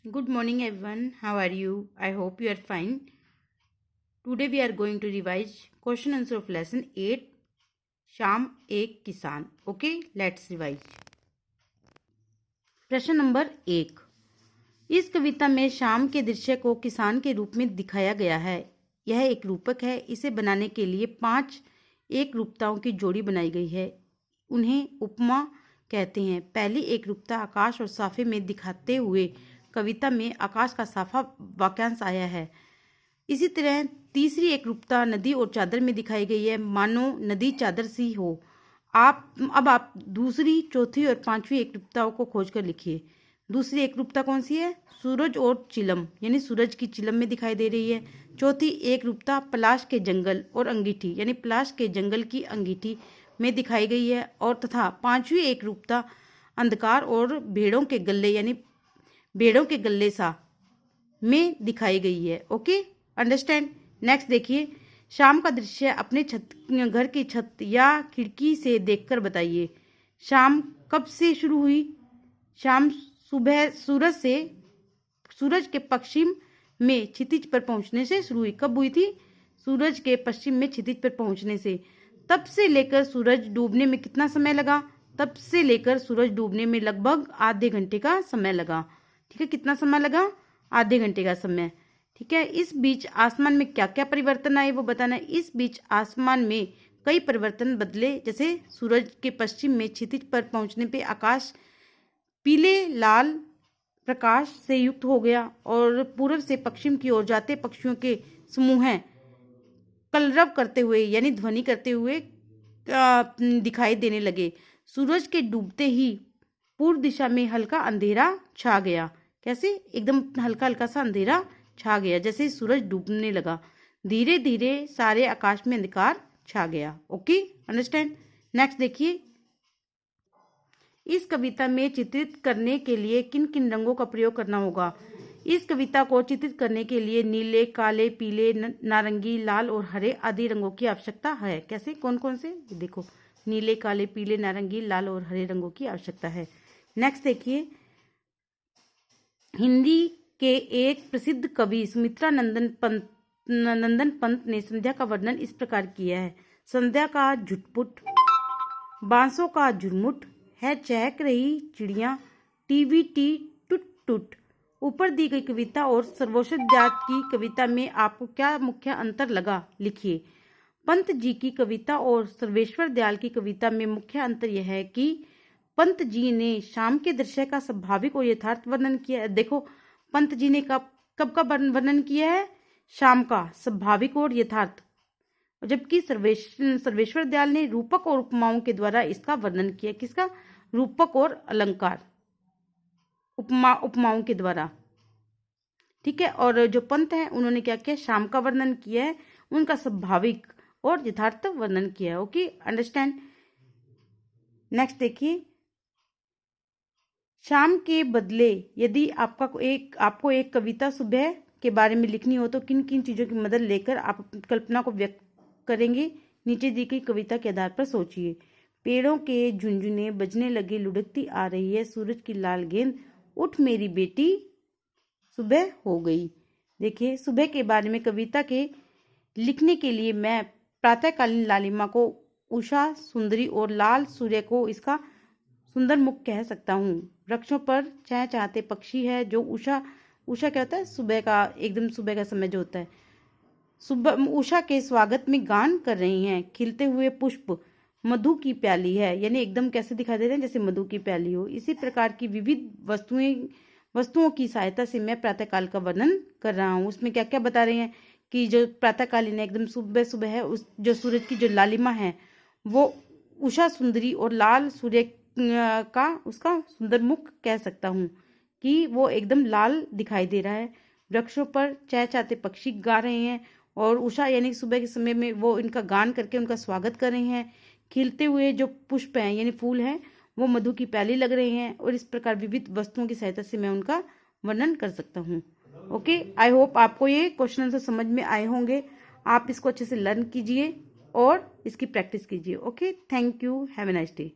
Good morning, everyone. How are you? I hope you are fine. Today we are going to revise question answer of lesson 8, शाम एक किसान. Okay, let's revise. प्रश्न number 1. इस कविता में शाम के दृश्य को किसान के रूप में दिखाया गया है. यह एक रूपक है. इसे बनाने के लिए 5 एक रूपताओं की जोड़ी बनाई गई है. उन्हें उपमा कहते हैं. पहली एक रूपता आकाश और साफे में दिखाते हुए कविता में आकाश का साफा वाक्यांश आया है. इसी तरह तीसरी एक रूपता नदी और चादर में दिखाई गई है, मानो नदी चादर सी हो. आप दूसरी, चौथी और पांचवी एक रूपताओं को खोजकर लिखिए. दूसरी एक रूपता कौन सी है? सूरज और चिलम, यानी सूरज की चिलम में दिखाई दे रही है. चौथी एक रूपता पलाश के जंगल और अंगीठी, यानी पलाश के जंगल की अंगीठी में दिखाई गई है. और तथा पांचवी एक रूपता अंधकार और भेड़ों के गले, यानी भेड़ों के गले सा में दिखाई गई है. Okay, understand. नेक्स्ट देखिए, शाम का दृश्य अपने घर की छत या खिड़की से देखकर बताइए. शाम कब से शुरू हुई? शाम सुबह सूरज के पश्चिम में क्षितिज पर पहुंचने से शुरू हुई. कब हुई थी? सूरज के पश्चिम में क्षितिज पर पहुंचने से. तब से लेकर सूरज डूबने में कितना समय लगा? तब से लेकर सूरज डूबने में लगभग आधे घंटे का समय लगा. ठीक है, कितना समय लगा? आधे घंटे का समय. ठीक है. इस बीच आसमान में क्या क्या परिवर्तन आए वो बताना है. इस बीच आसमान में कई परिवर्तन बदले, जैसे सूरज के पश्चिम में क्षितिज पर पहुंचने पे आकाश पीले लाल प्रकाश से युक्त हो गया और पूर्व से पश्चिम की ओर जाते पक्षियों के समूह कलरव करते हुए, यानी ध्वनि करते हुए दिखाई देने लगे. सूरज के डूबते ही पूर्व दिशा में हल्का अंधेरा छा गया. कैसे? एकदम हल्का हल्का सा अंधेरा छा गया जैसे सूरज डूबने लगा. धीरे धीरे सारे आकाश में अंधकार छा गया. Okay, understand. नेक्स्ट देखिए, इस कविता में चित्रित करने के लिए किन किन रंगों का प्रयोग करना होगा? इस कविता को चित्रित करने के लिए नीले, काले, पीले, नारंगी, लाल और हरे आदि रंगों की आवश्यकता है. कैसे? कौन कौन से? देखो, नीले, काले, पीले, नारंगी, लाल और हरे रंगों की आवश्यकता है. नेक्स्ट देखिए, हिंदी के एक प्रसिद्ध कवि सुमित्रा नंदन पंत ने संध्या का वर्णन इस प्रकार किया है. संध्या का झुटपुट, बांसों का झुरमुट है, चहक रही चिड़िया, टीवी टी टुट टुट. ऊपर दी गई कविता और सर्वोच्च जात की कविता में आपको क्या मुख्य अंतर लगा? लिखिए. पंत जी की कविता और सर्वेश्वर दयाल की कविता में मुख्य अंतर यह है कि पंत जी ने शाम के दृश्य का स्वाभाविक और यथार्थ वर्णन किया है. देखो, पंत जी ने कब का वर्णन किया है? शाम का स्वाभाविक और यथार्थ. जबकि सर्वेश्वर दयाल ने रूपक और उपमाओं के द्वारा इसका वर्णन किया. किसका? रूपक और अलंकार, उपमाओं के द्वारा. ठीक है. और जो पंत है उन्होंने क्या किया? शाम का वर्णन किया है, उनका स्वाभाविक और यथार्थ वर्णन किया है. Okay, understand. नेक्स्ट देखिए, शाम के बदले यदि आपको एक कविता सुबह के बारे में लिखनी हो तो किन किन चीजों की मदद लेकर आप अपनी कल्पना को व्यक्त करेंगे? नीचे दी गई कविता के आधार पर सोचिए. पेड़ों के झुनझुने बजने लगे, लुढ़कती आ रही है सूरज की लाल गेंद, उठ मेरी बेटी सुबह हो गई. देखिए, सुबह के बारे में कविता के लिखने के लिए मैं प्रातःकालीन लालिमा को उषा सुंदरी और लाल सूर्य को इसका सुंदर मुख कह सकता हूँ. वृक्षों पर चहचहाते पक्षी है जो उषा क्या होता है? सुबह का, एकदम सुबह का समय जो होता है, सुबह उषा के स्वागत में गान कर रही हैं. खिलते हुए पुष्प मधु की प्याली है, यानी एकदम कैसे दिखाई दे रहे हैं? जैसे मधु की प्याली हो. इसी प्रकार की विविध वस्तुओं की सहायता से मैं प्रातःकाल का वर्णन कर रहा हूँ. उसमें क्या क्या बता रहे हैं कि जो प्रातःकालीन है, एकदम सुबह सुबह है, उस जो सूरज की जो लालिमा है वो उषा सुंदरी और लाल सूर्य का उसका सुंदर मुख कह सकता हूँ कि वो एकदम लाल दिखाई दे रहा है. वृक्षों पर चहचहाते पक्षी गा रहे हैं और उषा यानी सुबह के समय में वो इनका गान करके उनका स्वागत कर रहे हैं. खिलते हुए जो पुष्प हैं यानी फूल हैं वो मधु की प्याली लग रहे हैं. और इस प्रकार विविध वस्तुओं की सहायता से मैं उनका वर्णन कर सकता हूँ. ओके, आई होप आपको ये क्वेश्चन आंसर समझ में आए होंगे. आप इसको अच्छे से लर्न कीजिए और इसकी प्रैक्टिस कीजिए. Okay, thank you, have a nice day.